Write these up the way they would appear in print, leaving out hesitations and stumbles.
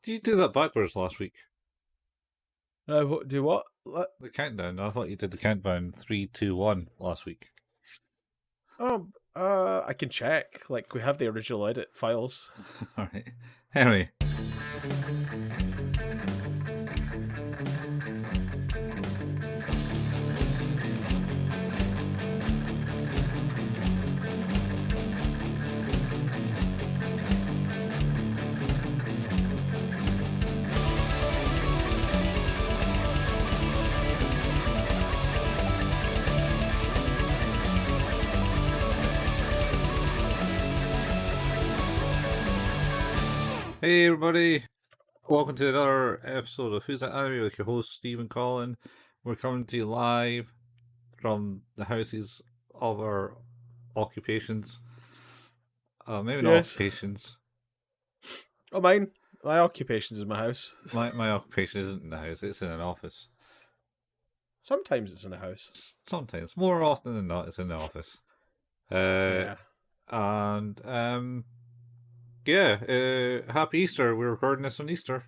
Did you do that backwards last week? Do what? The countdown. I thought you did the countdown 3, 2, 1 last week. Oh, I can check. Like, we have the original edit files. All right. Anyway. Hey everybody, welcome to another episode of Who's That Anime with your host Steve and Colin. We're coming to you live from the houses of our occupations. Maybe not Yes. occupations. Oh, mine. My occupation's in my house. My occupation isn't in the house, it's in an office. Sometimes it's in a house. Sometimes. More often than not, it's in the office. Yeah. And happy Easter. We're recording this on Easter.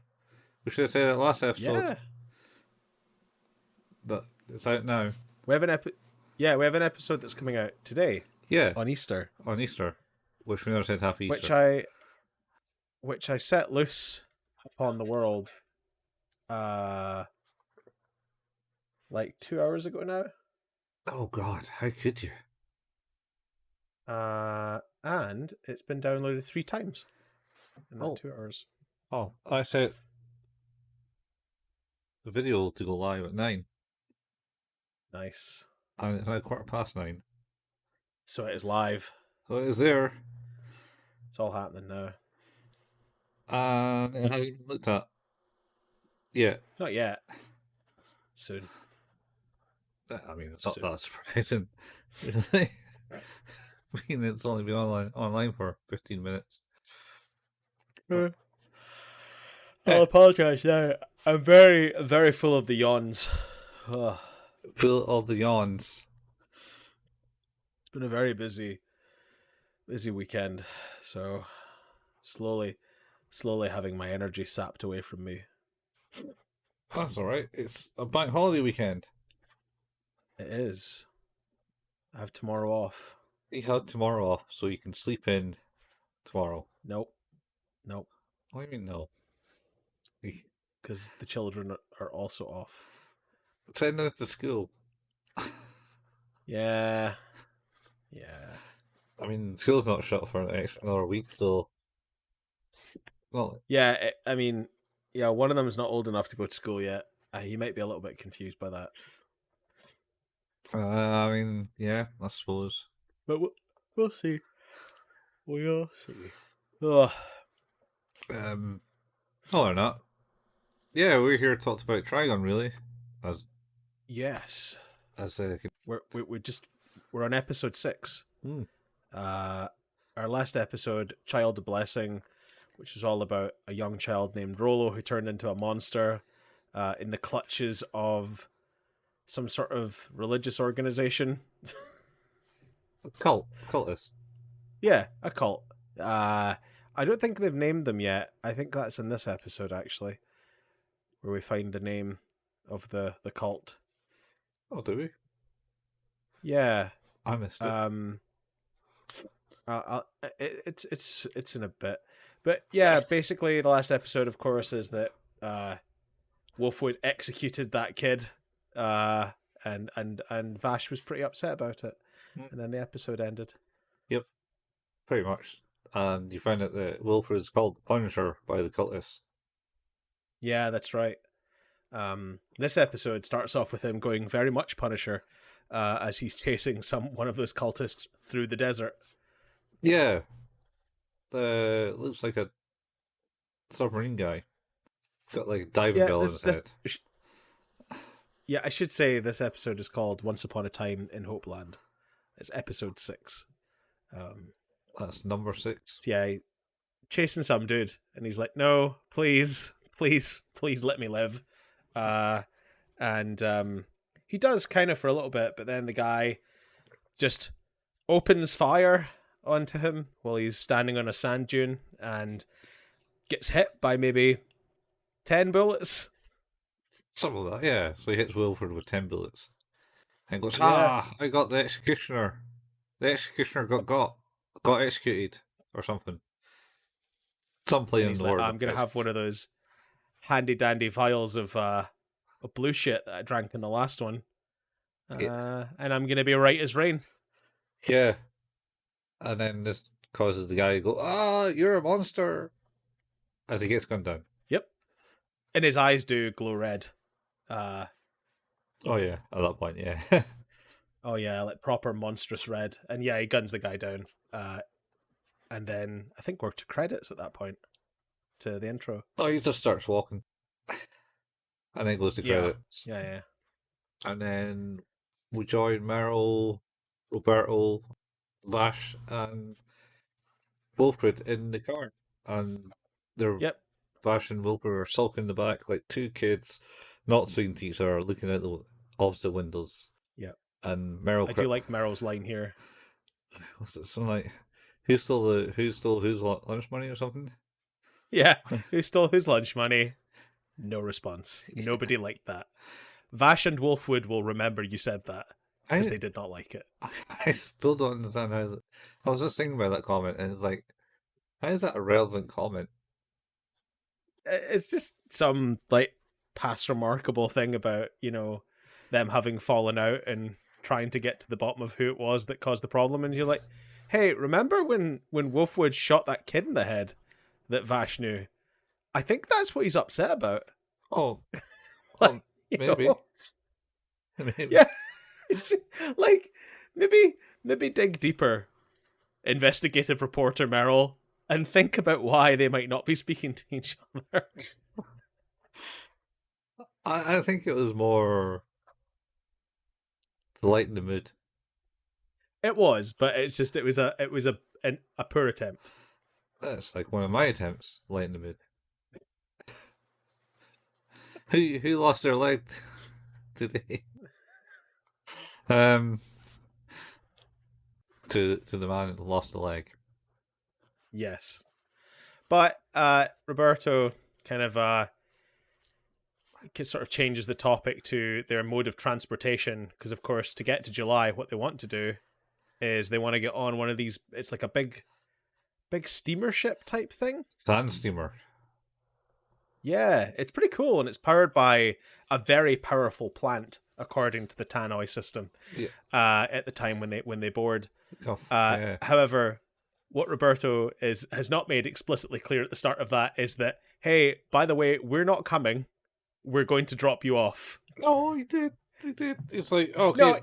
We should have said it last episode. Yeah. But it's out now. We have an episode that's coming out today. Yeah. On Easter. On Easter. Which we never said happy Easter. Which I set loose upon the world like 2 hours ago now. Oh god, how could you? And it's been downloaded 3 times in that 2 hours. Oh, I set the video to go live at 9. Nice. And it's now 9:15. So it is live. So it is there. It's all happening now. And it hasn't been looked at yet. Not yet. Soon. I mean, it's not that surprising. Really. I mean, it's only been online for 15 minutes. I'll apologise now. I'm very, very full of the yawns. Full of the yawns. It's been a very busy weekend. So slowly having my energy sapped away from me. That's alright. It's a bank holiday weekend. It is. I have tomorrow off. You had tomorrow off, so you can sleep in tomorrow. Nope. What do you mean no? Because the children are also off. Sending it to school. Yeah. I mean, school's not shut for another week, so. Well. Yeah, one of them is not old enough to go to school yet. He might be a little bit confused by that. I mean, yeah, I suppose. But we'll see. We'll see. Oh. Or not. Yeah, we're here to talk about Trigun, really. Yes. We're on episode 6. Our last episode, Child Blessing, which was all about a young child named Rollo who turned into a monster in the clutches of some sort of religious organization. Cultist. Yeah, a cult. I don't think they've named them yet. I think that's in this episode, actually, where we find the name of the cult. Oh, do we? Yeah. I missed it. It's in a bit. But yeah, basically the last episode, of course, is that Wolfwood executed that kid, and Vash was pretty upset about it. And then the episode ended. Yep, pretty much. And you find out that Wilfred is called Punisher by the cultists. Yeah, that's right. This episode starts off with him going very much Punisher, as he's chasing one of those cultists through the desert. Yeah. Looks like a submarine guy. Got like a diving bell in his head. Yeah, I should say this episode is called Once Upon a Time in Hopeland. It's episode 6. That's number 6. Yeah, chasing some dude, and he's like, "No, please let me live." And he does kind of for a little bit, but then the guy just opens fire onto him while he's standing on a sand dune and gets hit by maybe 10 bullets. Something like that, yeah. So he hits Wilford with 10 bullets. And goes, Yeah. I got the executioner. The executioner got executed. Or something. Some play And on he's the like, word. I'm going to have one of those handy dandy vials of blue shit that I drank in the last one. And I'm going to be right as rain. Yeah. And then this causes the guy to go, you're a monster. As he gets gunned down. Yep. And his eyes do glow red. Oh, yeah. At that point, yeah. Oh, yeah, like proper monstrous red. And yeah, he guns the guy down. And then I think we're to credits at that point. To the intro. Oh, he just starts walking. And then goes to credits. Yeah. And then we join Meryl, Roberto, Vash, and Wolfwood in the car. And they're Vash and Wilbur are sulking in the back like two kids, not speaking to each other, looking out the opposite windows. Yeah. And Meryl. I do like Meryl's line here. What's it? Something like, who stole whose lunch money or something? Yeah. Who stole whose lunch money? No response. Nobody liked that. Vash and Wolfwood will remember you said that because they did not like it. I still don't understand how. I was just thinking about that comment, and it's like, how is that a relevant comment? It's just some like past remarkable thing about, them having fallen out and trying to get to the bottom of who it was that caused the problem. And you're like, hey, remember when Wolfwood shot that kid in the head that Vash knew? I think that's what he's upset about. Oh, like, maybe. Maybe. Yeah. Like, maybe dig deeper, investigative reporter Meryl, and think about why they might not be speaking to each other. I think it was more to lighten the mood. It was, but it's just it was a poor attempt. That's like one of my attempts to lighten the mood. Who lost their leg today? To the man who lost the leg. Yes, but Roberto kind of sort of changes the topic to their mode of transportation, because of course to get to JuLai, what they want to do is they want to get on one of these. It's like a big steamer ship type thing. Sandsteamer. Yeah, it's pretty cool, and it's powered by a very powerful plant, according to the Tannoy system. Yeah. At the time when they board. Yeah. However, what Roberto has not made explicitly clear at the start of that is that, hey, by the way, we're not coming. We're going to drop you off. Oh, he did. It's like, okay. No,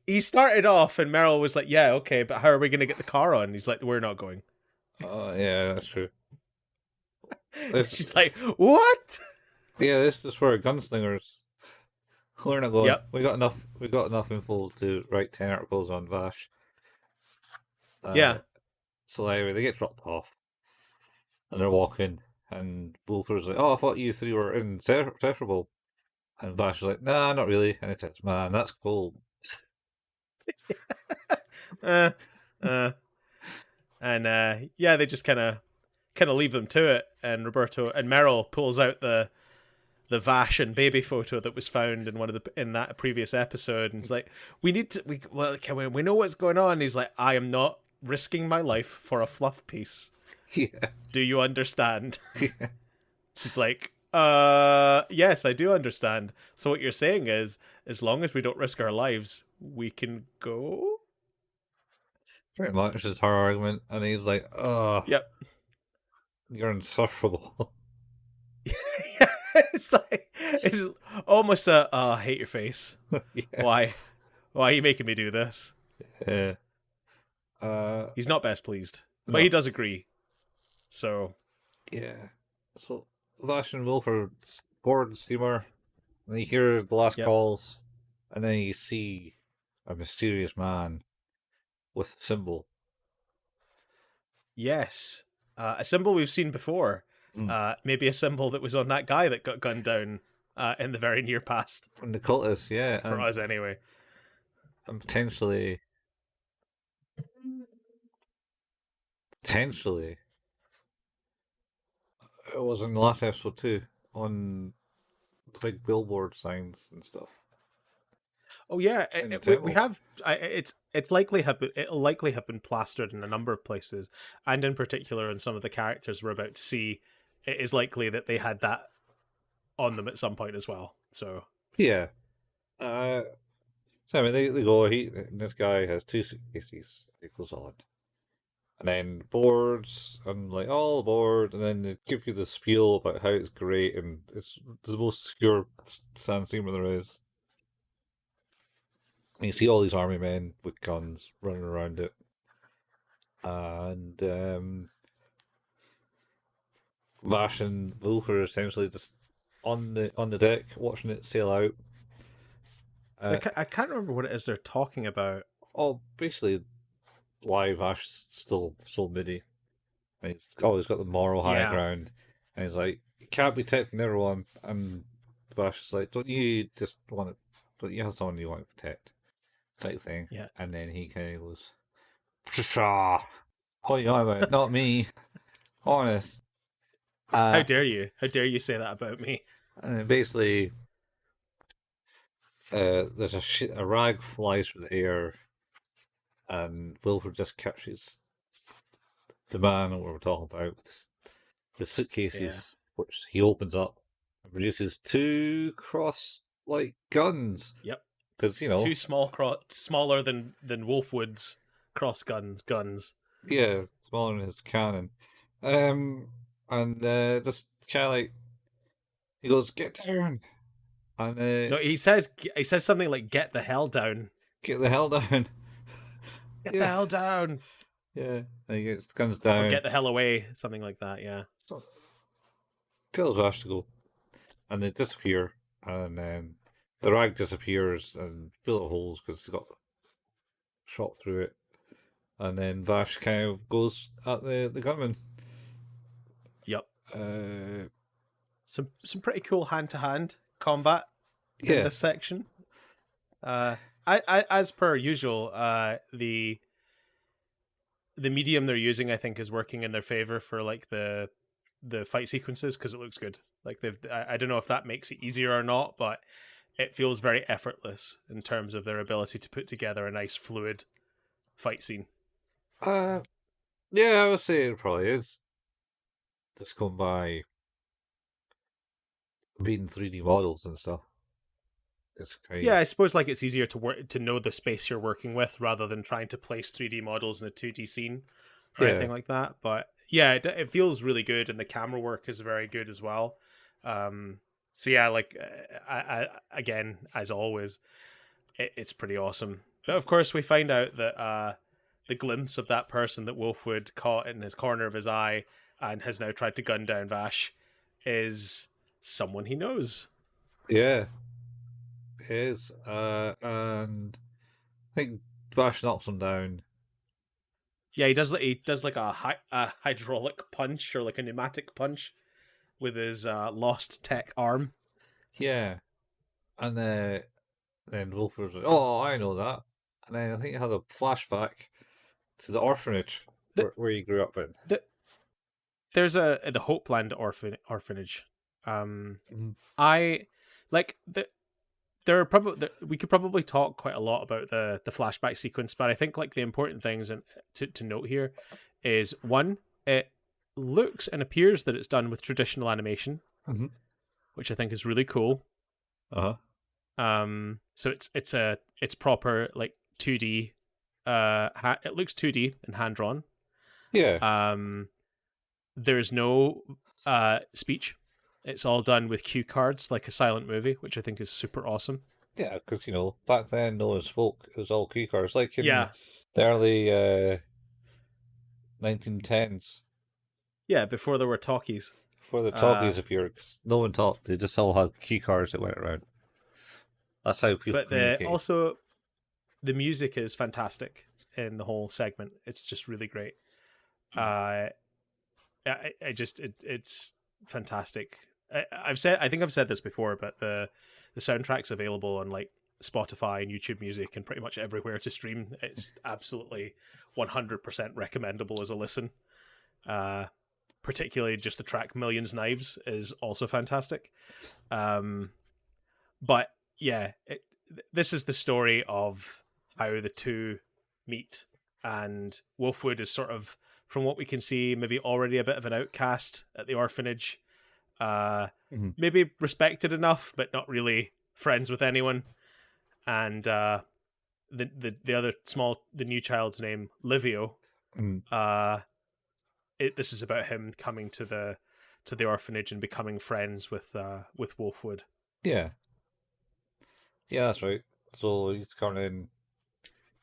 he started off, and Meryl was like, yeah, okay, but how are we going to get the car on? He's like, we're not going. Yeah, that's true. She's like, what? Yeah, this is for gunslingers. We're not going. Yep. We got enough info to write 10 articles on Vash. Yeah. So anyway, they get dropped off, and they're walking, and Wolfer's like, "Oh, I thought you three were inseparable," and Vash is like, "Nah, not really." And it says, "Man, that's cool." And yeah, they just kind of leave them to it, and Roberto and Meryl pulls out the Vash and baby photo that was found in that previous episode, and it's like, we know what's going on. And he's like, I am not risking my life for a fluff piece. Yeah. Do you understand? Yeah. She's like, yes, I do understand. So what you're saying is, as long as we don't risk our lives, we can go? Pretty much is her argument, and he's like, "Oh, yep, you're insufferable." it's almost I hate your face. Yeah. Why are you making me do this? Yeah. He's not best pleased, but no. he does agree. So yeah. So Vash and Wolf are board the steamer, and you hear the last calls, and then you see a mysterious man with a symbol. Yes, a symbol we've seen before. Maybe a symbol that was on that guy that got gunned down in the very near past. From the cultists, yeah. For us, anyway. And potentially, it was in the last episode too. on the big billboard signs and stuff. Oh yeah, In the we temple. have. It'll likely have been plastered in a number of places, and in particular, in some of the characters we're about to see, it is likely that they had that on them at some point as well. So Yeah. So I mean, they go. This guy has 2 suitcases. It goes on, and then boards and like all aboard, and then they give you the spiel about how it's great and it's the most secure Sandsteamer there is. And you see all these army men with guns running around it, and Vash and Wolf are essentially just on the deck watching it sail out. I can't remember what it is they're talking about. Oh, basically, why Vash's still so midi. And he's always got the moral high Yeah. ground, and he's like, "You can't be protecting everyone." And Vash is like, "Don't you just want to? Don't you have someone you want to protect?" Type thing. Yeah. And then he kind of goes, "Pshaw, what are you on about? Not me, honest." How dare you? How dare you say that about me? And then basically, there's a rag flies through the air, and Wilford just catches the man that we were talking about with the suitcases, which he opens up and produces 2 cross like guns. Yep. Because 2 smaller than Wolfwood's cross guns. Yeah, smaller than his cannon. And just kind of like he goes, "Get down," and No, he says something like "Get the hell down." get the hell down. Get the hell down. Yeah, and he gets the guns down. Or get the hell away, something like that. Yeah. So tells Ash to go, and they disappear, and then the rag disappears and full of holes because he's got shot through it, and then Vash kind of goes at the gunman. Yep. Uh, Some pretty cool hand to hand combat in this section. I as per usual, the medium they're using, I think, is working in their favor for like the fight sequences because it looks good. Like I don't know if that makes it easier or not, but it feels very effortless in terms of their ability to put together a nice fluid fight scene. Yeah, I would say it probably is. Just going by being 3D models and stuff. It's kind Yeah, I suppose like it's easier to know the space you're working with rather than trying to place 3D models in a 2D scene or anything like that. But yeah, it feels really good, and the camera work is very good as well. So yeah, like I again, as always, it's pretty awesome. But of course, we find out that the glimpse of that person that Wolfwood caught in his corner of his eye and has now tried to gun down Vash is someone he knows. Yeah, it is. And I think Vash knocks him down. Yeah, he does like a hydraulic punch or like a pneumatic punch with his lost tech arm. Yeah, and then Wolford's like, "Oh, I know that." And then I think it had a flashback to the orphanage where he grew up in. There's the Hopeland orphanage. I like there are probably we could probably talk quite a lot about the flashback sequence, but I think like the important things to note here is one, it looks and appears that it's done with traditional animation, which I think is really cool. So it's proper like 2D. It looks 2D and hand drawn. Yeah. There's no speech. It's all done with cue cards, like a silent movie, which I think is super awesome. Yeah, because back then no one spoke. It was all key cards, like in Yeah. the early 1910s. Yeah, before there were talkies. Before the talkies appeared, because no one talked. They just all had key cards that went around. That's how people communicate. Also, the music is fantastic in the whole segment. It's just really great. It's fantastic. I think I've said this before, but the soundtrack's available on like Spotify and YouTube Music and pretty much everywhere to stream. It's absolutely 100% recommendable as a listen. particularly just the track Millions Knives is also fantastic. But yeah, this is the story of how the two meet, and Wolfwood is sort of, from what we can see, maybe already a bit of an outcast at the orphanage. Maybe respected enough, but not really friends with anyone. And the new child's name, Livio. This is about him coming to the orphanage and becoming friends with Wolfwood. Yeah, that's right. So he's coming in,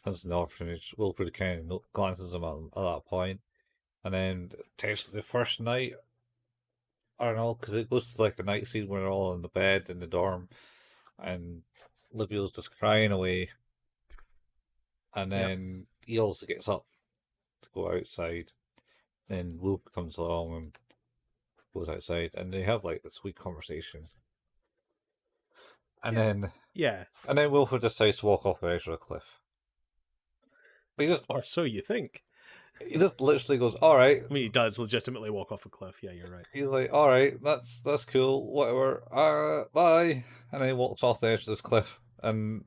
comes to the orphanage. Wilfred kind of glances him at that point, and then takes the first night. I don't know, because it goes to like the night scene where they're all in the bed in the dorm, and Livio's just crying away, and then he also gets up to go outside. Then Whoop comes along and goes outside, and they have like this sweet conversation. And then Wilfred decides to walk off the edge of the cliff. Or so you think. He just literally goes, "All right." I mean, he does legitimately walk off a cliff. Yeah, you're right. He's like, "All right, that's cool, whatever. Bye." And then he walks off the edge of this cliff, and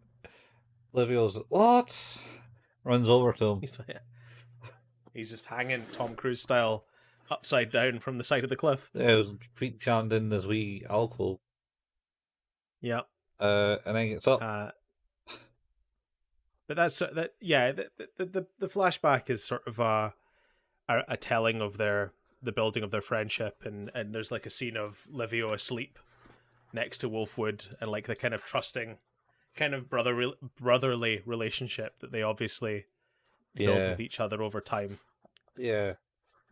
Livio's what? Runs over to him. He's just hanging Tom Cruise style, upside down from the side of the cliff. Yeah, his feet jammed in this wee alcove. Yeah. And then he gets up. But that's that. Yeah, the flashback is sort of a telling of the building of their friendship, and there's like a scene of Livio asleep next to Wolfwood, and like the kind of trusting, kind of brotherly relationship that they obviously build with each other over time. Yeah.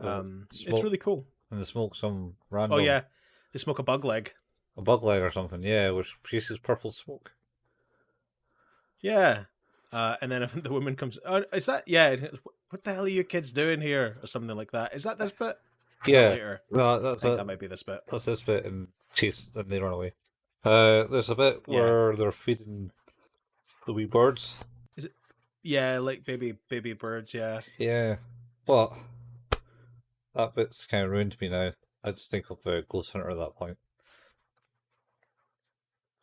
It's really cool. And they smoke some random. Oh yeah, they smoke a bug leg. A bug leg or something, yeah, which produces purple smoke. Yeah. And then the woman comes. Oh, is that? Yeah. What the hell are you kids doing here, or something like that? Is that this bit? Yeah. Later? No, I think that might be this bit. That's this bit, and they run away. There's a bit where they're feeding the wee birds. Is it? Yeah, like baby birds. Yeah. Yeah, but that bit's kind of ruined me now. I just think of Ghost Hunter at that point.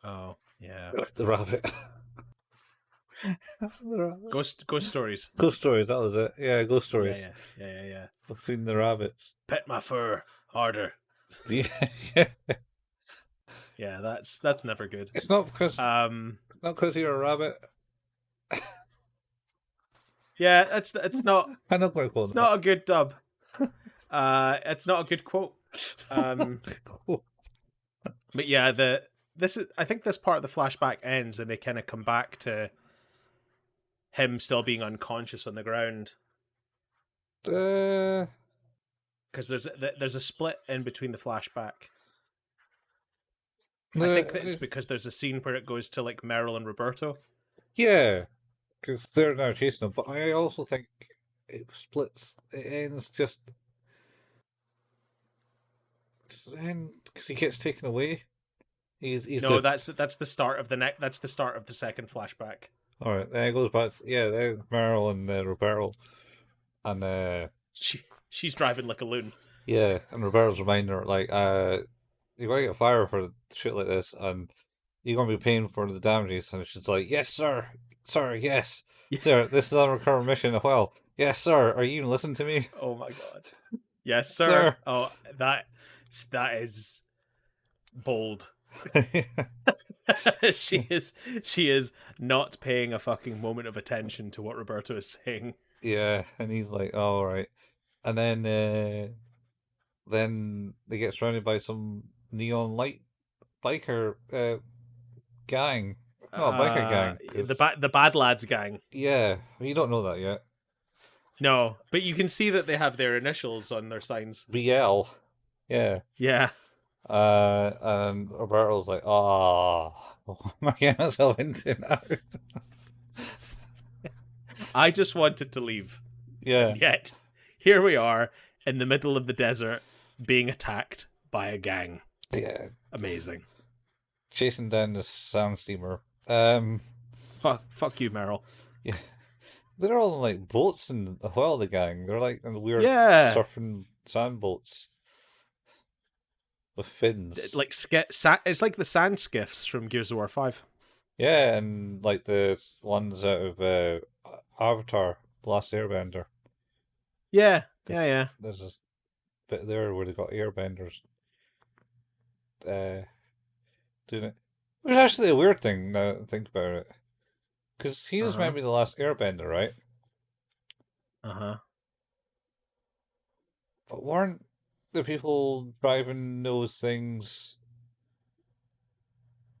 Oh yeah. The rabbit. Ghost stories. Ghost stories, that was it. Yeah, ghost stories. Yeah. I've seen the rabbits. Pet my fur harder. Yeah. Yeah, that's never good. It's not because you're a rabbit. Yeah, it's not. I'm not going to It's not a good dub. It's not a good quote. But yeah, I think this part of the flashback ends, and they kind of come back to him still being unconscious on the ground. Because there's a split in between the flashback. I think that it's because there's a scene where it goes to like Meryl and Roberto. Yeah, because they're now chasing him. But I also think it splits. It ends just because he gets taken away. That's the start of That's the start of the second flashback. All right, then it goes back. Then Meryl and Roberto, and she's driving like a loon. Yeah, and Roberto's reminding her like, you're gonna get fired for shit like this, and you're gonna be paying for the damages. And she's like, "Yes, sir, yes, sir. This is a recurrent mission. Well, yes, sir. Are you even listening to me?" Oh my god. Yes, sir. Oh, that is bold. she is not paying a fucking moment of attention to what Roberto is saying. Yeah, and he's like, oh, all right. And then they get surrounded by some neon light biker gang. No, biker gang. The bad lads gang. Yeah, you don't know that yet. No, but you can see that they have their initials on their signs. BL. Yeah. Yeah. And Roberto's like, what am I getting myself into now? I just wanted to leave. Yeah. And yet, here we are in the middle of the desert being attacked by a gang. Yeah. Amazing. Chasing down the Sandsteamer. Fuck you, Meryl. Yeah. They're all in like boats and the gang. They're like in weird surfing sand boats. with fins. Like it's like the sand skiffs from Gears of War 5. Yeah, and like the ones out of Avatar, The Last Airbender. Yeah, yeah. There's this bit there where they got airbenders doing it. Which is actually a weird thing now that I think about it. Because he was maybe the last airbender, right? But weren't the people driving those things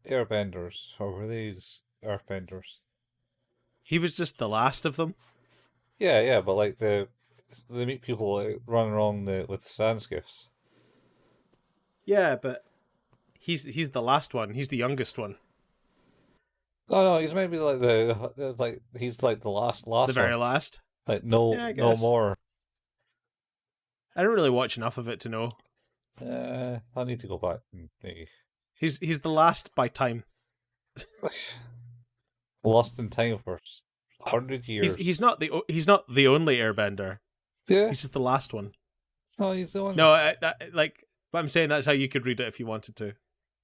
airbenders, or were they just earthbenders? He was just the last of them. Yeah, but like they meet people like, running along with the sand skiffs. Yeah, but he's the last one. He's the youngest one. No, he's maybe like he's like the last The very one. last. Like Yeah, no more. I don't really watch enough of it to know. I need to go back and maybe. He's the last by time. Lost in time for 100 years. He's not the only airbender. Yeah. He's just the last one. No, he's the one. No, but I'm saying that's how you could read it if you wanted to.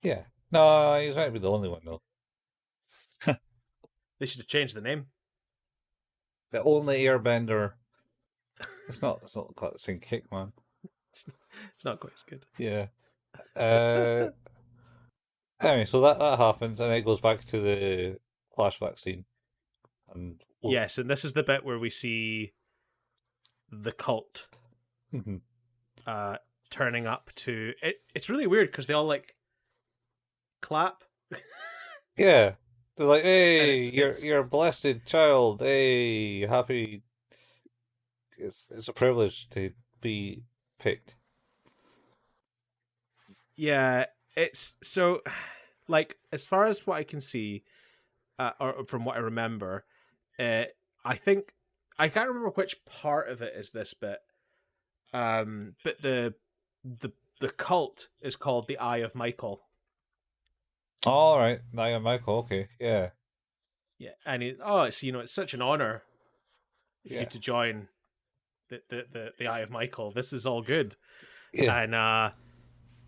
Yeah. No, he's might be the only one though. They should have changed the name. The only airbender. It's not quite the same kick, man. It's not quite as good. Yeah. Anyway, so that happens, and it goes back to the flashback scene. And yes, and this is the bit where we see the cult turning up to it. It's really weird because they all like clap. Yeah, they're like, "Hey, you're a blessed child. Hey, happy." It's a privilege to be picked. Yeah, it's so like as far as what I can see, or from what I remember, I think I can't remember which part of it is this bit. But the cult is called the Eye of Michael. All right, Eye of Michael. Okay, yeah, and it's such an honor for you to join the Eye of Michael. This is all good. Yeah, and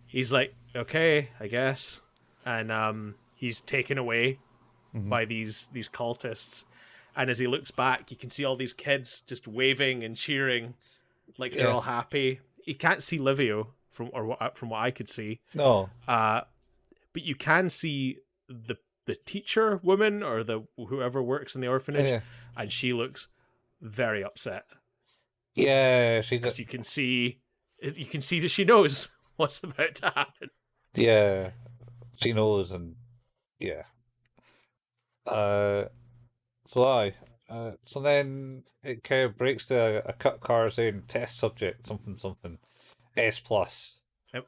he's like, okay, I guess, and he's taken away by these cultists. And as he looks back, you can see all these kids just waving and cheering, like they're all happy. You can't see Livio from what I could see. No. But you can see the teacher woman or whoever works in the orphanage, and she looks very upset. Yeah, she does. You can see that she knows what's about to happen. Yeah, she knows, and yeah. So then it kind of breaks to a cut car saying test subject something S plus. Yep.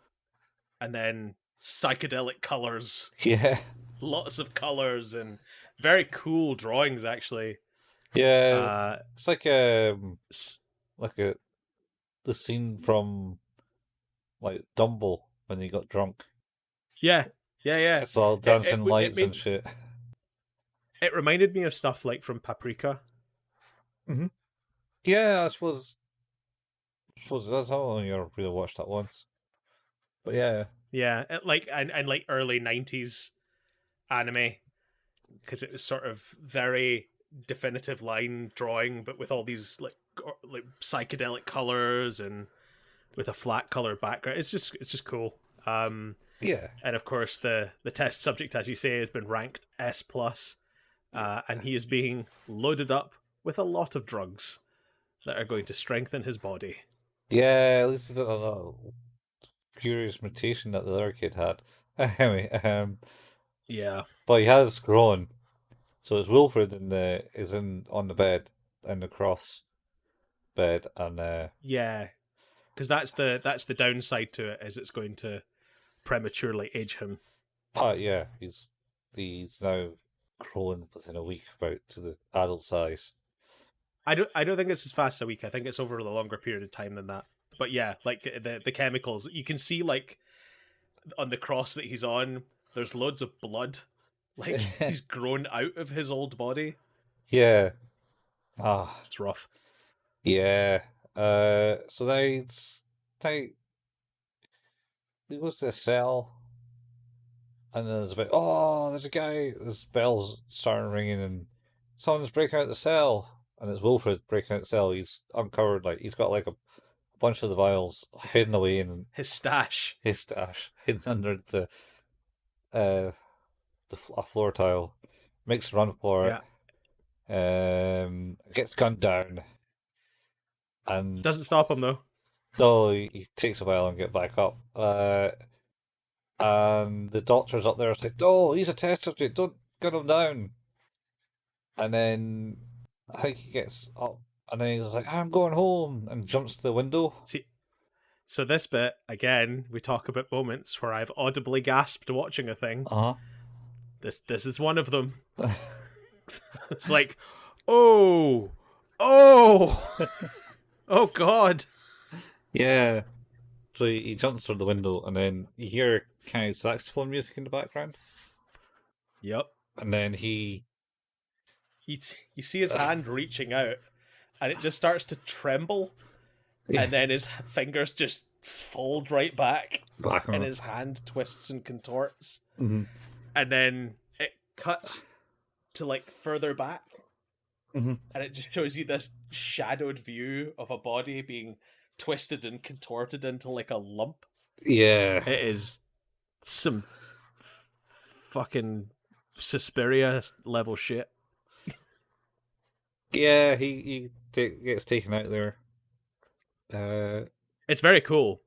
And then psychedelic colors. Yeah. Lots of colors and very cool drawings actually. Yeah. It's like the scene from like Dumbo when he got drunk. Yeah. It's all dancing lights and shit. It reminded me of stuff like from Paprika. Mm-hmm. Yeah, I suppose that's how I only ever really watched that once. But yeah. Yeah, like early 90s anime, because it was sort of very definitive line drawing, but with all these like psychedelic colors and with a flat color background. It's just cool. Yeah. And of course the test subject, as you say, has been ranked S plus. And he is being loaded up with a lot of drugs that are going to strengthen his body. Yeah, at least a curious mutation that the other kid had. Anyway, yeah, but he has grown. So it's Wilfred is on the bed in the cross bed, and yeah, because that's the downside to it, is it's going to prematurely age him. Yeah, he's now grown within a week about to the adult size. I don't think it's as fast as a week. I think it's over a longer period of time than that. But yeah, like the chemicals, you can see like on the cross that he's on, there's loads of blood. Like he's grown out of his old body. Yeah. It's rough. Yeah. So they he goes to a cell, and then there's a guy. There's bells starting ringing, and someone's breaking out the cell, and it's Wilfred breaking out the cell. He's uncovered, like he's got like a bunch of the vials hidden away in his stash, hidden under a floor tile. Makes a run for it. Gets gunned down, and doesn't stop him though. no, he takes a while and get back up. And the doctor's up there saying, "Oh, he's a test subject. Don't gun him down." And then I think he gets up, and then he's like, "I'm going home," and jumps to the window. See, so this bit again, we talk about moments where I've audibly gasped watching a thing. This is one of them. It's like, oh, oh God. Yeah. So he jumps through the window, and then you hear kind of saxophone music in the background. Yep. And then you see his hand reaching out, and it just starts to tremble, and then his fingers just fold right back and his hand twists and contorts, and then it cuts to like further back, and it just shows you this shadowed view of a body being twisted and contorted into like a lump. Yeah, it is some fucking Suspiria level shit. Yeah, he gets taken out there. It's very cool.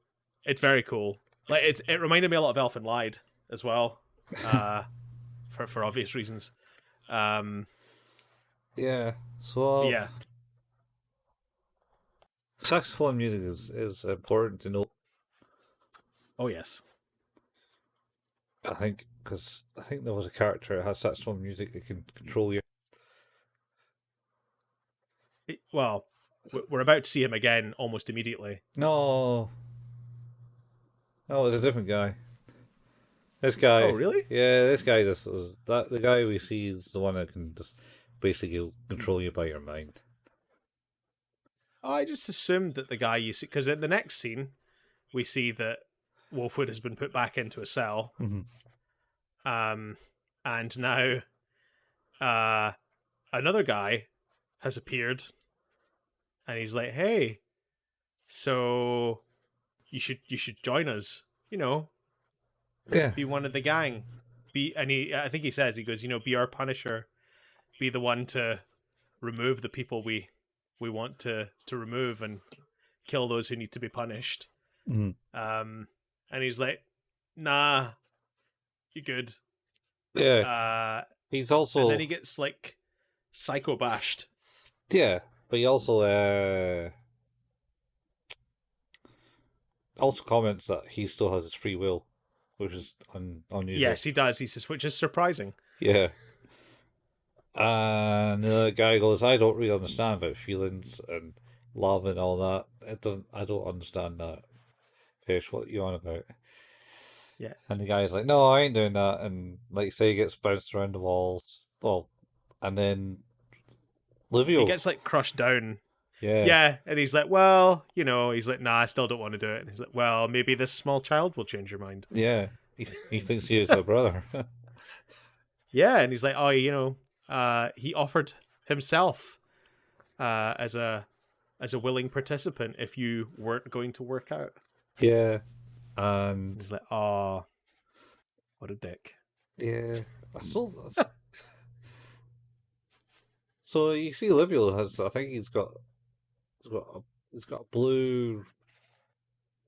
It's very cool. Like it reminded me a lot of Elfin Lied as well, for obvious reasons. Yeah. So yeah, saxophone music is important to know. Oh yes. I think because there was a character that has saxophone music that can control you. Well, we're about to see him again almost immediately. No, it was a different guy. This guy. Oh really? Yeah, this guy. The guy we see is the one that can just basically control you by your mind. I just assumed that the guy you see, because in the next scene we see that Wolfwood has been put back into a cell, and now another guy has appeared, and he's like, "Hey, so you should join us. You know, be one of the gang. I think he says, he goes, be our Punisher, be the one to remove the people we want to remove and kill those who need to be punished." And he's like, "Nah, you're good." Yeah. He's also, and then he gets like psycho bashed. Yeah, but he also comments that he still has his free will, which is unusual. Yes, he does. He says, which is surprising. Yeah. And the guy goes, "I don't really understand about feelings and love and all that. I don't understand that. Fish, what you on about?" Yeah. And the guy's like, "No, I ain't doing that." And like say, he gets bounced around the walls. Well, and then Livio, he gets like crushed down. Yeah. Yeah, and he's like, "Well, he's like, nah, I still don't want to do it." And he's like, "Well, maybe this small child will change your mind." Yeah, he thinks he is a brother. Yeah, and he's like, "Oh, he offered himself as a willing participant if you weren't going to work out." Yeah, and he's like, "Oh, what a dick." Yeah, so you see, Livio has. I think he's got a blue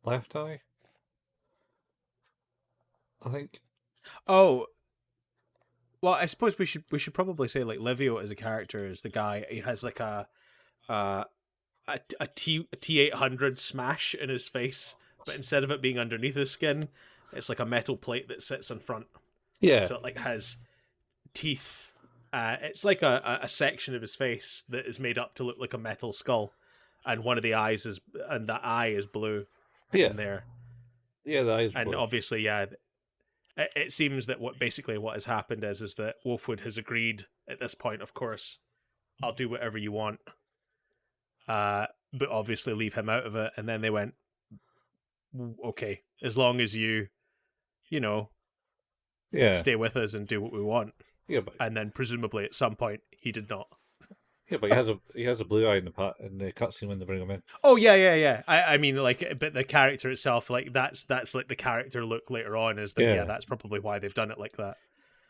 left eye. I think. Oh. Well, I suppose we should probably say like Livio as a character is the guy. He has like a T800 smash in his face, but instead of it being underneath his skin, it's like a metal plate that sits in front. Yeah. So it like has teeth. It's like a section of his face that is made up to look like a metal skull, and one of the eyes is blue. Yeah. In there. Yeah, the eyes. And blue. Obviously, yeah. It seems that what has happened is that Wolfwood has agreed at this point, of course, "I'll do whatever you want," but obviously leave him out of it. And then they went, okay, as long as you know, Yeah. stay with us and do what we want. Yeah, but And then presumably at some point he did not. he has a blue eye in the cutscene when they bring him in. Oh yeah. I mean, like, but the character itself, like that's like the character look later on is that Yeah. that's probably why they've done it like that.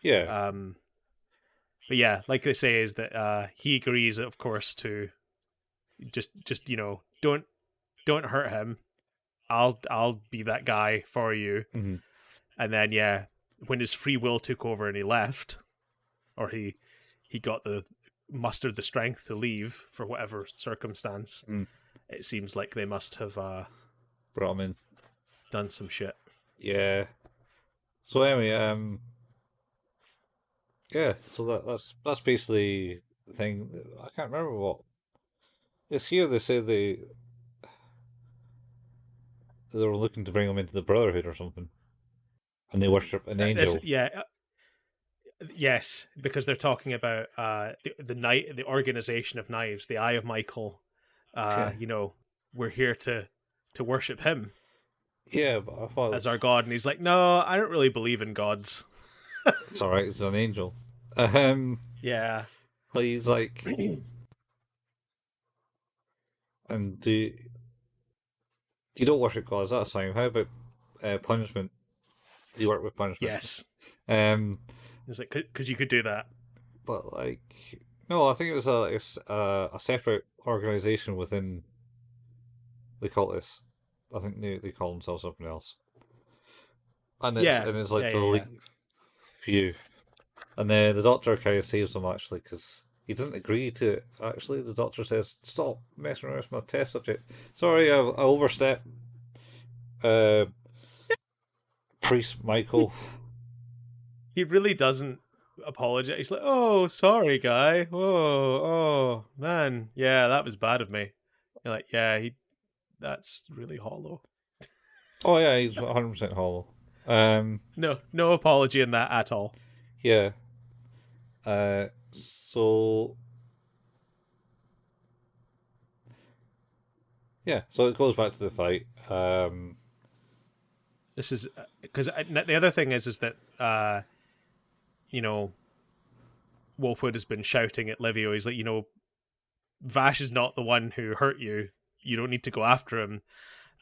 Yeah. But yeah, like they say, is that he agrees, of course, to just don't hurt him. I'll be that guy for you. Mm-hmm. And then when his free will took over and he left, or he got mustered the strength to leave for whatever circumstance, it seems like they must have brought him in, done some shit. Yeah. So anyway, yeah. So that's basically the thing. I can't remember what. It's here they say they were looking to bring him into the Brotherhood or something, and they worship an angel. Yes, because they're talking about the organization of knives, the Eye of Michael. We're here to worship him. Yeah, but I thought as our god, and he's like, no, I don't really believe in gods. It's alright, it's an angel. Yeah. But he's like, and you don't worship gods, that's fine. How about punishment? Do you work with punishment? Yes. It's like, because you could do that. But like, no, I think it was a separate organization within the cultists. I think they call themselves something else. And it's like the elite view. And the doctor kind of saves them actually because he doesn't agree to it. Actually, the doctor says, "Stop messing around with my test subject." Sorry, I overstepped. Priest Michael. He really doesn't apologize. He's like, "Oh, sorry, guy. Oh, man. Yeah, that was bad of me." You're like, "Yeah, that's really hollow." Oh yeah, he's 100% hollow. No apology in that at all. Yeah. So it goes back to the fight. This is because the other thing is that Wolfwood has been shouting at Livio. He's like, Vash is not the one who hurt you. You don't need to go after him.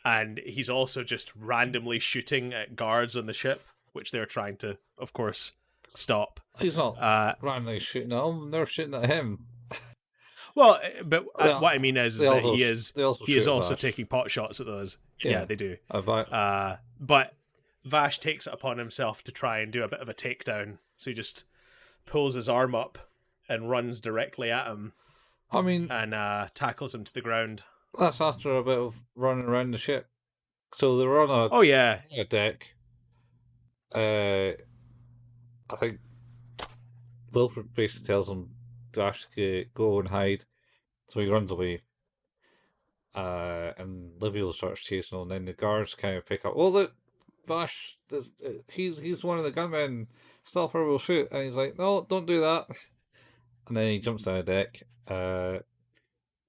And he's also just randomly shooting at guards on the ship, which they're trying to, of course, stop. He's not randomly shooting at him. They're shooting at him. Well, but what I mean is that he is also Vash. taking pot shots at those. Yeah, they do. But Vash takes it upon himself to try and do a bit of a takedown. So he just pulls his arm up and runs directly at him. I mean, and tackles him to the ground. That's after a bit of running around the ship. So they were on a deck. I think Wilfred basically tells him to actually go and hide. So he runs away. And Livio starts chasing him, and then the guards kind of pick up. Oh, that Vash, he's one of the gunmen. Stop or we'll shoot. And he's like, no, don't do that. And then he jumps down the deck.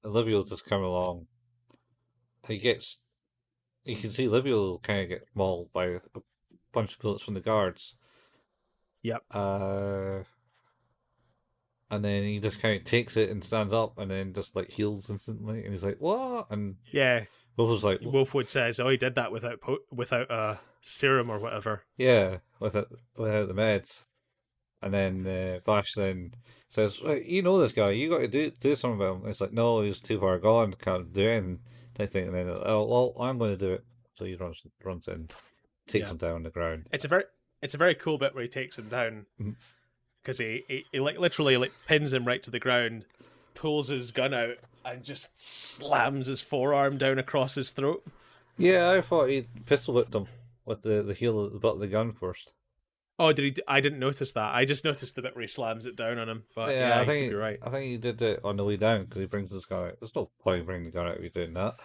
Livio's just coming along. You can see Livio kind of get mauled by a bunch of bullets from the guards. Yep. And then he just kind of takes it and stands up, and then just like heals instantly. And he's like, "What?" And yeah, Wolfwood says, "Oh, he did that without a serum or whatever." Yeah, without the meds. And then Vash then says, "You know this guy. You got to do something about him." And it's like, "No, he's too far gone. Can't do anything." I think, and then, "Oh well, I'm going to do it." So he runs in, takes him down on the ground. It's a very cool bit where he takes him down because he like literally like pins him right to the ground, pulls his gun out, and just slams his forearm down across his throat. Yeah, I thought he pistol whipped him with the heel at the butt of the gun first. Oh, did he? I didn't notice that. I just noticed the bit where he slams it down on him. But yeah, I think you're right. I think he did it on the way down because he brings his gun out. There's no point in bringing the gun out if you're doing that.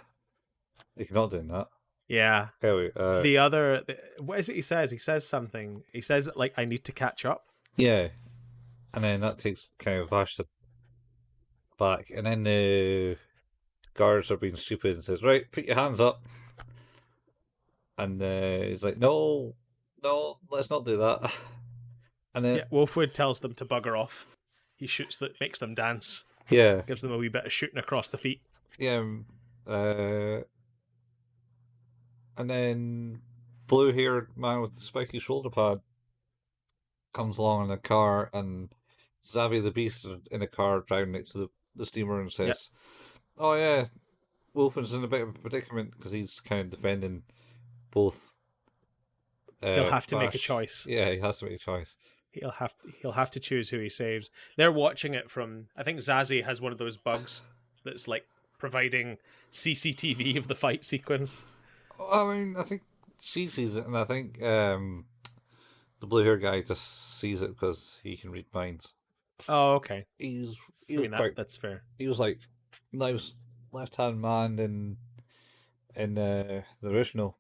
If you're not doing that. Yeah. Anyway, what is it he says? He says something. He says, like, I need to catch up. Yeah. And then that takes kind of Vash back. And then the guards are being stupid and says, right, put your hands up. And he's like, no, let's not do that. And then Wolfwood tells them to bugger off. He makes them dance. Yeah. Gives them a wee bit of shooting across the feet. Yeah. And then blue-haired man with the spiky shoulder pad comes along in a car, and Zavi the Beast is in a car driving next to the steamer and says, "Oh yeah, Wolfman's in a bit of a predicament because he's kind of defending both." He'll have to Vash. make a choice. Yeah, he has to make a choice. He'll have to choose who he saves. They're watching it from. I think Zazie has one of those bugs that's like providing CCTV of the fight sequence. I mean, I think she sees it, and I think the blue hair guy just sees it because he can read minds. Oh, okay. That's fair. He was like nice left hand man in the original.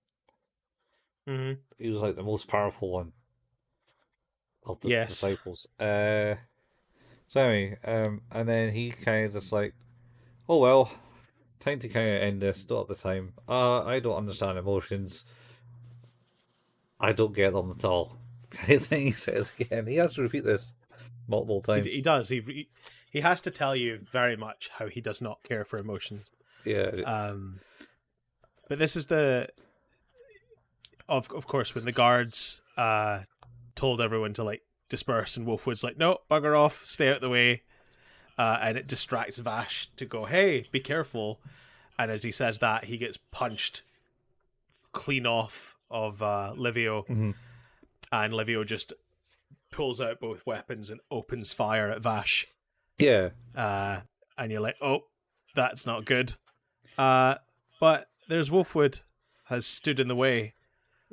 Mm-hmm. He was like the most powerful one of the disciples. So anyway, and then he kind of just like, oh well, time to kind of end this. Not at the time. I don't understand emotions. I don't get them at all. Kind of thing he says again. He has to repeat this multiple times. He does. He has to tell you very much how he does not care for emotions. Yeah. But this is of course when the guards told everyone to like disperse, and Wolfwood's like, no, bugger off, stay out the way, and it distracts Vash to go, hey, be careful. And as he says that, he gets punched clean off of Livio, and Livio just pulls out both weapons and opens fire at Vash. Yeah. And you're like, oh, that's not good. But there's Wolfwood has stood in the way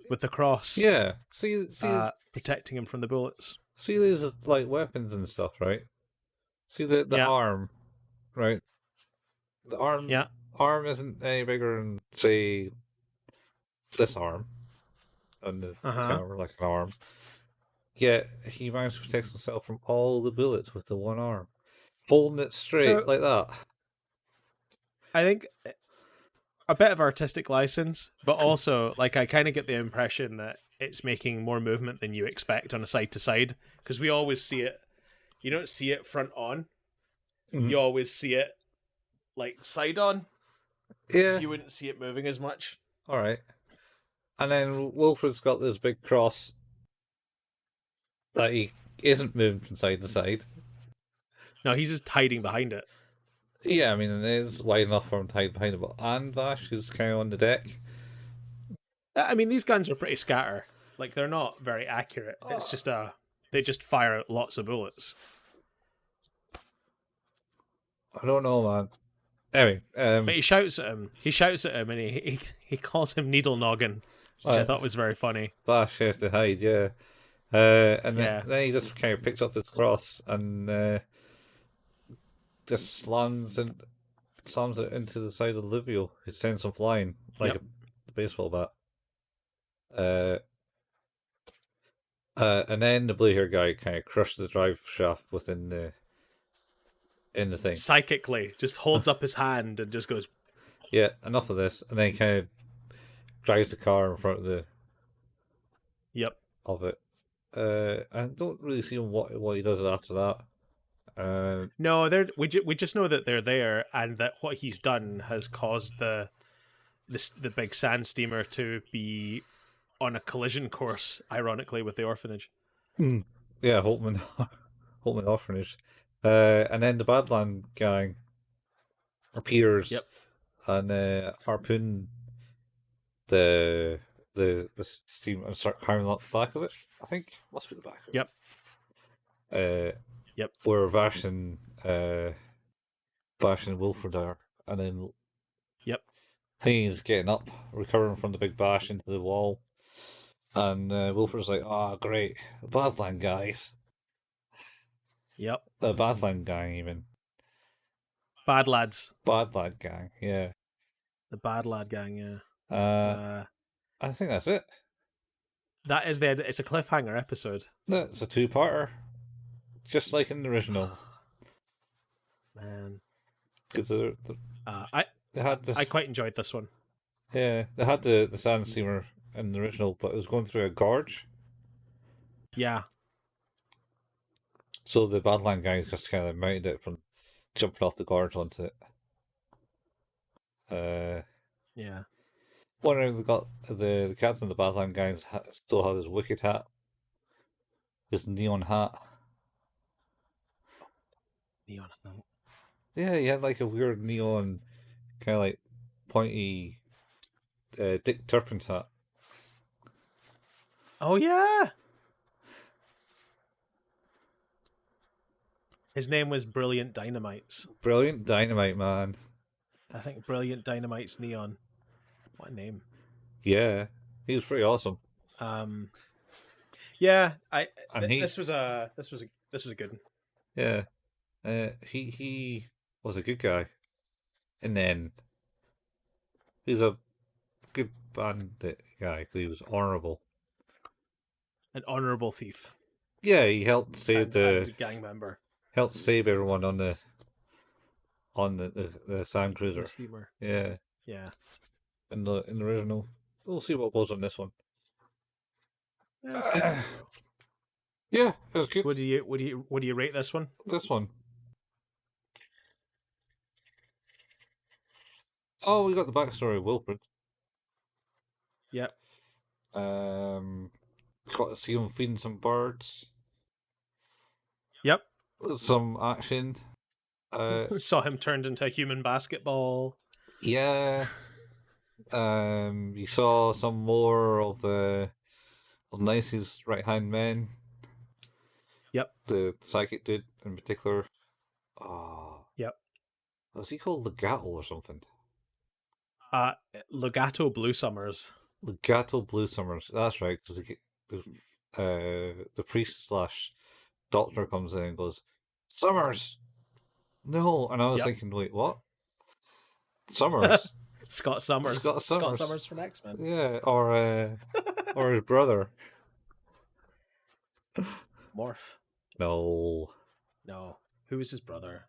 with the cross. Yeah. See, protecting him from the bullets. See these like weapons and stuff, right? See the arm, right? The arm isn't any bigger than say this arm, and the camera like an arm. Yet he managed to protect himself from all the bullets with the one arm, holding it straight like that. I think a bit of artistic license, but also like I kind of get the impression that it's making more movement than you expect on a side to side, because we always see it. You don't see it front on. Mm-hmm. You always see it like side on. Yeah, so you wouldn't see it moving as much. All right, and then Wilfred's got this big cross that he isn't moving from side to side. No, he's just hiding behind it. Yeah, I mean, it is wide enough for him to hide behind it, but and Vash is kind of on the deck. I mean, these guns are pretty scatter. Like, they're not very accurate. It's just they just fire out lots of bullets. I don't know, man. Anyway, but he shouts at him. He shouts at him, and he calls him Needle Noggin, which I thought was very funny. Vash has to hide, yeah. And then he just kind of picks up his cross and just slams it into the side of Livio. He sends him flying like a baseball bat. And then the blue hair guy kind of crushes the drive shaft within the thing. Psychically, just holds up his hand and just goes, yeah, enough of this. And then he kind of drives the car in front of the of it. I don't really see what he does after that. No, we just know that they're there, and that what he's done has caused the big Sandsteamer to be on a collision course, ironically, with the orphanage. Yeah, Hopeland orphanage. And then the Badland gang appears and harpoon the steam and start climbing up the back of it. I think must be the back of it. Where Vash and Wolfwood are, and then he's getting up, recovering from the big bash into the wall, and Wolfwood's like, "Ah, great, Badland guys." The Badland gang, even. Bad lads. Bad lad gang, yeah. The bad lad gang, yeah. I think that's it. That is it's a cliffhanger episode. It's a two-parter. Just like in the original. Man. Because I quite enjoyed this one. Yeah, they had the Sandsteamer in the original, but it was going through a gorge. Yeah. So the Badland guys just kind of mounted it from jumping off the gorge onto it. Yeah. Wondering if they got the captain of the Badland guys still had his wicked hat, his neon hat. Neon. Yeah, he had like a weird neon, kind of like pointy Dick Turpin's hat. Oh yeah. His name was Brilliant Dynamites. Brilliant Dynamite, man. I think Brilliant Dynamites Neon. What a name. Yeah, he was pretty awesome. Yeah, And this was a good one. Yeah, he was a good guy, and then he's a good bandit guy. He was honorable. An honorable thief. Yeah, he helped save and gang member. Helped save everyone on the sand cruiser. Steamer. Yeah. Yeah. In the original. We'll see what goes on this one. Yeah, it was good. So what do you rate this one? This one. Oh, we got the backstory of Wilfred. Yep. Got to see him feeding some birds. Yep. Some action. Saw him turned into a human basketball. Yeah. You saw some more of Nicey's right hand men. Yep. The psychic dude in particular. Oh. Yep. Was he called Legato or something? Legato Blue Summers. Legato Blue Summers. That's right, because the priest / doctor comes in and goes, Summers! No! And I was thinking, wait, what? Summers? Scott Summers. Scott Summers from X-Men. Yeah, or his brother. Morph. No. Who was his brother?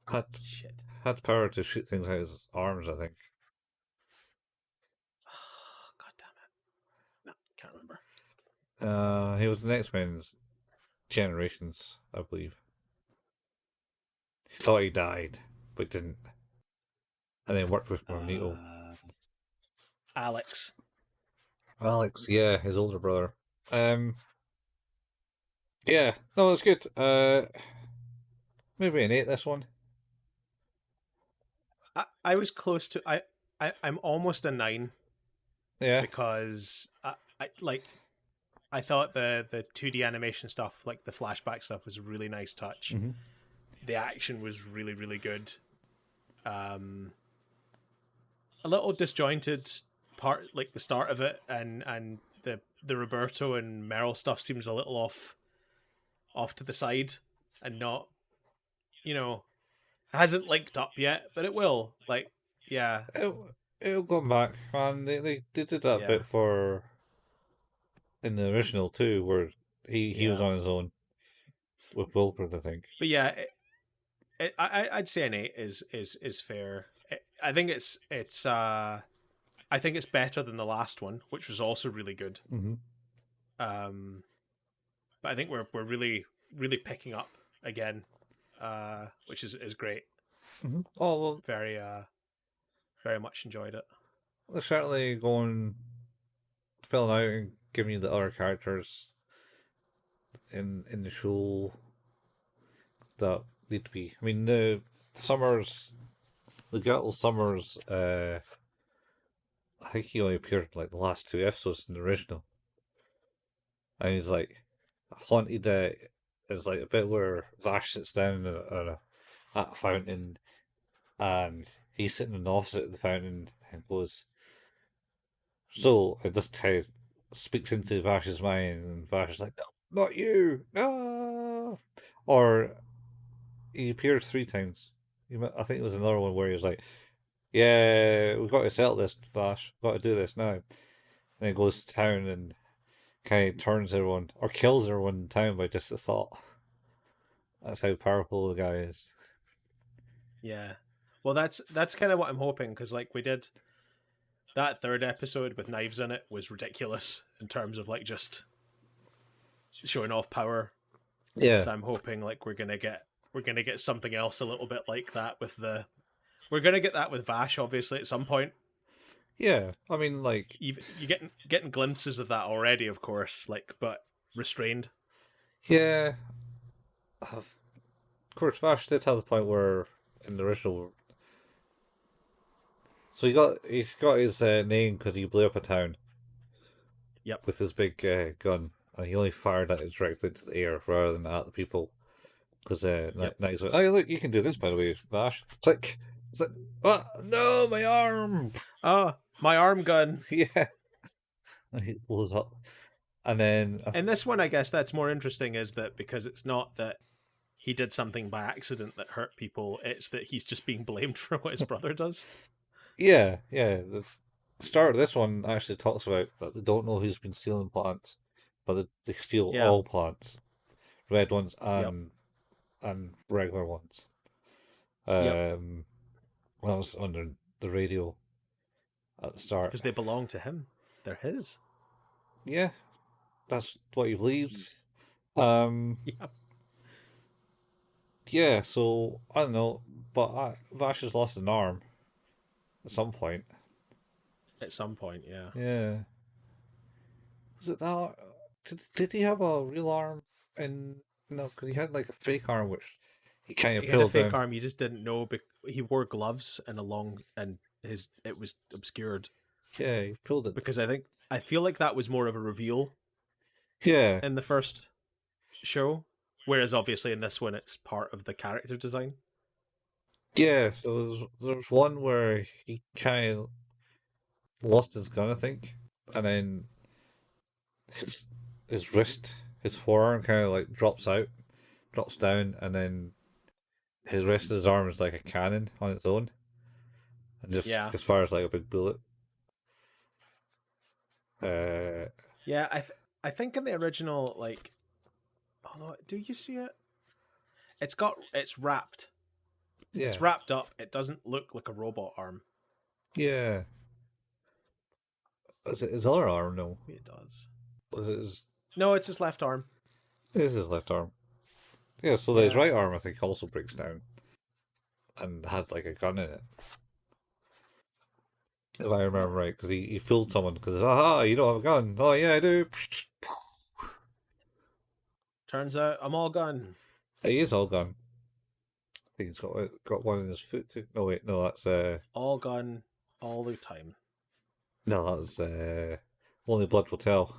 Had power to shoot things out of his arms, I think. Oh, God damn it. No, can't remember. He was the X-Men's Generations, I believe. He thought he died, but didn't. And then worked with Magneto. Alex, yeah, his older brother. Yeah, no, it's good. Maybe an 8, this one. I was close to I'm almost a 9. Yeah. Because I thought the 2D animation stuff, like the flashback stuff, was a really nice touch. Mm-hmm. The action was really, really good. A little disjointed part, like the start of it, and the Roberto and Meryl stuff seems a little off to the side, and not, hasn't linked up yet, but it will. Like, yeah, it'll come back, man. They did that bit for in the original too, where he was on his own with Wilfred, I think. But yeah, I'd say an 8 is fair. I think it's I think it's better than the last one, which was also really good. Mm-hmm. But I think we're really picking up again, which is great. Mm-hmm. Oh well, very much enjoyed it. They're certainly going filling out and giving you the other characters in the show that need to be. I mean, the Gatel Summers. I think he only appeared in like the last 2 episodes in the original, and he's like haunted. Is like a bit where Vash sits down at a fountain, and he's sitting on the opposite of the fountain and goes. So this guy speaks into Vash's mind, and Vash is like, "No, not you, no!" Or he appeared 3 times. I think it was another one where he was like, "Yeah, we've got to settle this, Vash. We've got to do this now." And then he goes to town and kind of turns everyone or kills everyone in town by just a thought. That's how powerful the guy is. Yeah, well, that's kind of what I'm hoping, because like we did that third episode with knives in it was ridiculous in terms of like just showing off power. Yeah. So I'm hoping like we're gonna get something else a little bit like that with we're gonna get that with Vash obviously at some point. Yeah, I mean, like, You getting glimpses of that already, of course, like, but restrained. yeah. Of course, Vash did have the point where in the original, so he's got his name because he blew up a town. Yep. With his big gun, and he only fired at it directly into the air rather than at the people. Because now he's like, "Oh, look, you can do this, by the way, Vash." Click. It's like, "Oh no, my arm!" Oh, my arm gun. Yeah, and he blows up. And then In this one, I guess that's more interesting is that because it's not that he did something by accident that hurt people, it's that he's just being blamed for what his brother does. yeah. The start of this one actually talks about that they don't know who's been stealing plants, but they steal all plants, red ones and regular ones. That was under the radio at the start because they belong to him. They're his. Yeah, that's what he believes. Yeah, so I don't know, but Vash has lost an arm at some point. At some point, yeah. Yeah. Was it that? Did he have a real arm? No, because he had like a fake arm, which he kind of He peeled had a fake down. arm. You just didn't know. He wore gloves and it was obscured. Yeah, he peeled it because I feel like that was more of a reveal. Yeah. In the first show, whereas obviously in this one it's part of the character design. Yeah, so there's one where he kind of lost his gun, I think, and then his wrist, his forearm kind of like drops down, and then his rest of his arm is like a cannon on its own, and just fires like a big bullet. I think in the original, like, oh, do you see it? It's wrapped. Yeah. It's wrapped up. It doesn't look like a robot arm. Yeah. Is it his other arm? No. Maybe it does. Was it his... No, it's his left arm. It is his left arm. Yeah, so his right arm, I think, also breaks down. And had, like, a gun in it. If I remember right, because he fooled someone, because, aha, you don't have a gun. Oh, yeah, I do. Turns out I'm all gun. He is all gun. I think he's got one in his foot, too. No, wait, no, that's... All gun, all the time. No, that was Only Blood Will Tell.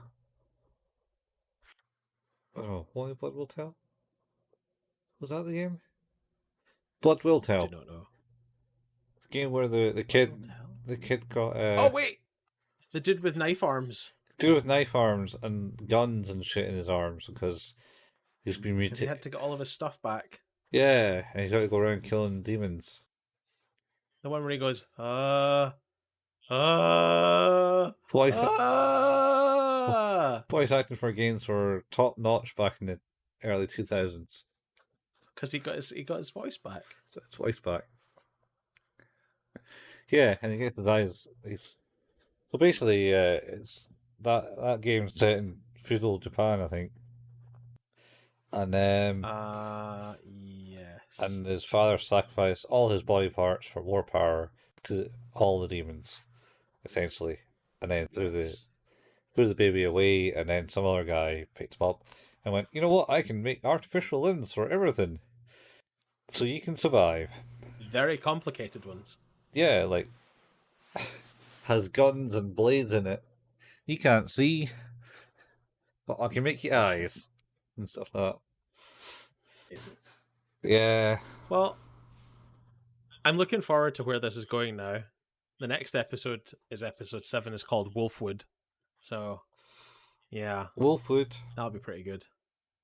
Oh, Only Blood Will Tell? Was that the game? Blood Will Tell. I do not know. The game where the kid got... oh, wait! The dude with knife arms. Dude with knife arms and guns and shit in his arms because he's been mutated. He had to get all of his stuff back. Yeah, and he's got to go around killing demons. The one where he goes, Voice acting for games were top notch back in the early 2000s. Because he got his voice back. So his voice back. Yeah, and he gets his eyes. So basically, it's that game's set in feudal Japan, I think. And yes. And his father sacrificed all his body parts for more power to all the demons, essentially. And then threw the baby away, and then some other guy picked him up and went, you know what, I can make artificial limbs for everything. So you can survive. Very complicated ones. Yeah, like has guns and blades in it. You can't see, but I can make your eyes and stuff like that. Is it? Yeah. Well, I'm looking forward to where this is going now. The next episode is episode 7. It's called Wolfwood. So, yeah. Wolfwood. That'll be pretty good.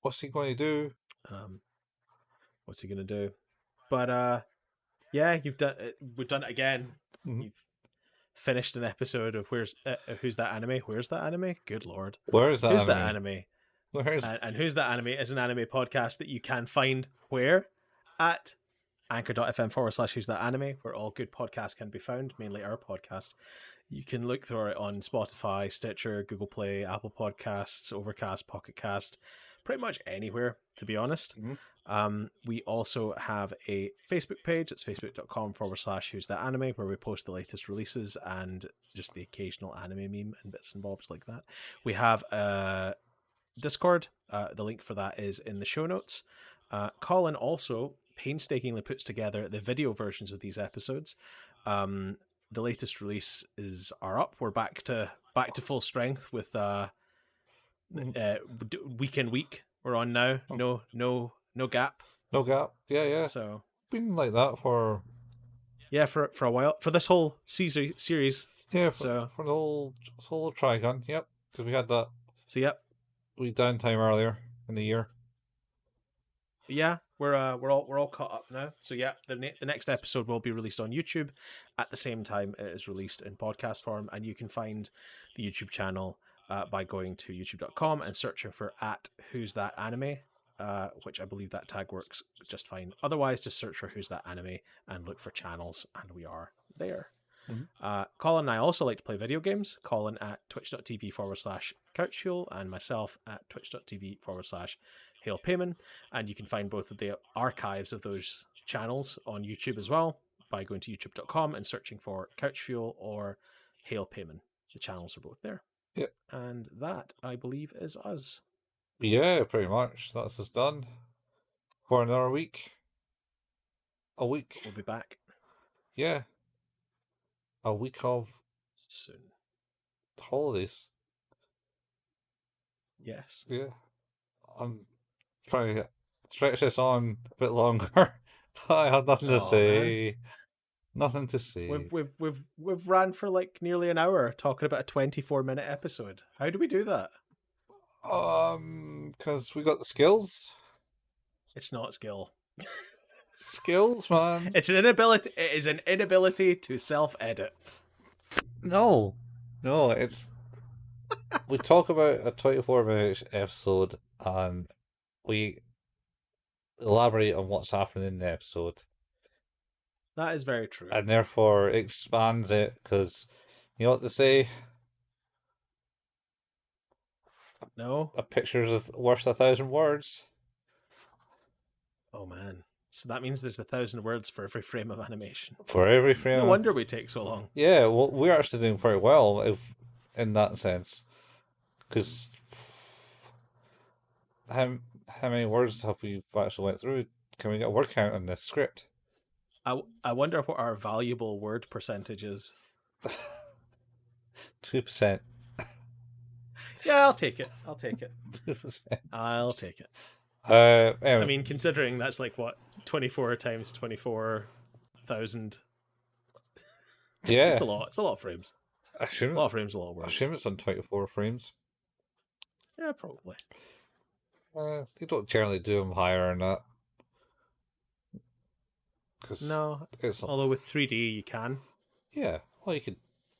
What's he going to do? What's he going to do? But, yeah, we've done it again. Mm-hmm. You've finished an episode of Who's That Anime? Where's That Anime? Good Lord. Where's that Who's anime? That Anime? And Who's That Anime is an anime podcast that you can find where? At anchor.fm/Who's That Anime, where all good podcasts can be found, mainly our podcast. You can look for it on Spotify, Stitcher, Google Play, Apple Podcasts, Overcast, Pocket Cast, pretty much anywhere, to be honest. We also have a Facebook page. It's facebook.com/who's that anime, where we post the latest releases and just the occasional anime meme and bits and bobs like that. We have a Discord. The link for that is in the show notes. Colin also painstakingly puts together the video versions of these episodes. The latest releases are up. We're back to full strength with week in week. We're on now. No gap. No gap. Yeah. So been like that for a while, for this whole series. Yeah, for the whole Trigun. Yep, because we had that. So yep, we downtime earlier in the year. Yeah, we're all caught up now. So yeah, the next episode will be released on YouTube at the same time it is released in podcast form, and you can find the YouTube channel by going to youtube.com and searching for @Who's That Anime, which I believe that tag works just fine. Otherwise, just search for Who's That Anime and look for channels, and we are there. Colin and I also like to play video games. Colin at twitch.tv/couchfuel and myself at twitch.tv/hailpayman. And you can find both of the archives of those channels on YouTube as well by going to youtube.com and searching for Couchfuel or Hail Payman. The channels are both there. Yep. And that, I believe, is us. Yeah, pretty much. That's us done for another week. A week. We'll be back. Yeah. A week of soon holidays. Yes. Yeah. I'm trying to stretch this on a bit longer, but I had nothing to say. Man. Nothing to say. We've ran for like nearly an hour talking about a 24-minute episode. How do we do that? Because we got the skills. It's not skill. Skills, man. It's an inability. It is an inability to self-edit. No, it's. We talk about a 24-minute episode and we elaborate on what's happening in the episode. That is very true. And therefore expands it, because you know what they say? No? A picture is worth 1,000 words. Oh, man. So that means there's 1,000 words for every frame of animation. For every frame. No wonder we take so long. Yeah, well, we're actually doing pretty well in that sense. Because how many words have we actually went through? Can we get a word count on this script? I wonder what our valuable word percentage is. 2%. Yeah, I'll take it. 2%. I'll take it. Anyway. I mean, considering that's like what, 24 times 24,000. Yeah, it's a lot. It's a lot of frames. A lot of frames, a lot of words. I assume it's on 24 frames. Yeah, probably. You don't generally do them higher than that. No, although with 3D you can. Yeah, well, you could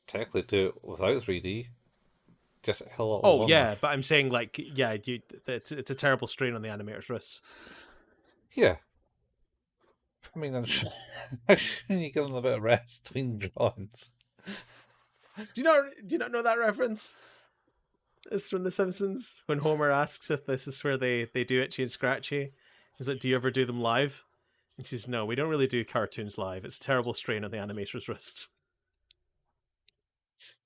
technically do it without 3D. Just a hell of a lot longer. Yeah, but I'm saying like, yeah, it's a terrible strain on the animator's wrists. Yeah. I mean, I'm sure you give them a bit of rest between drawings. Do you not know that reference? It's from The Simpsons when Homer asks if this is where they do Itchy and Scratchy. He's like, "Do you ever do them live?" And she says, "No, we don't really do cartoons live. It's a terrible strain on the animator's wrists."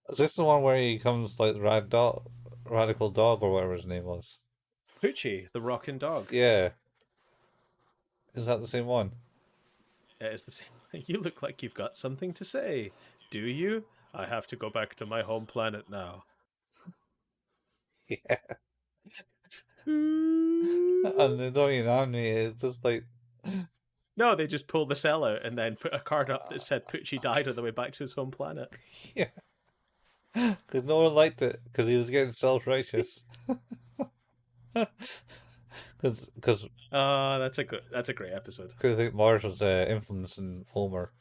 Is this the one where he comes like the radical dog or whatever his name was? Poochie, the rockin' dog. Yeah. Is that the same one? It is the same. You look like you've got something to say. Do you? I have to go back to my home planet now. Yeah. And they don't even animate it. It's just like... No, they just pulled the cell out and then put a card up that said Poochie died on the way back to his home planet. Yeah. Because no one liked it, because he was getting self-righteous. Because that's a great episode. Because I think Marge was influencing Homer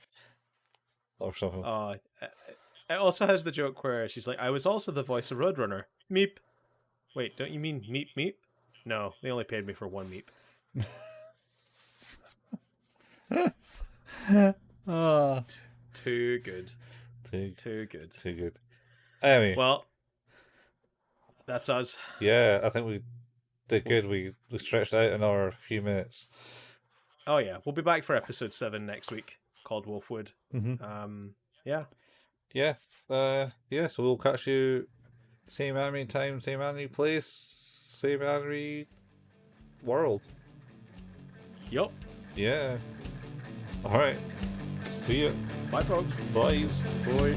or something. It also has the joke where she's like, "I was also the voice of Roadrunner. Meep." Wait, don't you mean meep meep? No, they only paid me for one meep. Oh. Too good. Too good. Too good. Anyway, Well, that's us. yeah, I think we did good. We stretched out another few minutes. Oh yeah, we'll be back for episode 7 next week, called Wolfwood. Yeah. Yeah. Yeah, so we'll catch you same anime time, same anime place, same anime world. Yup. Yeah. Alright. See ya. Bye, folks. Bye. Bye.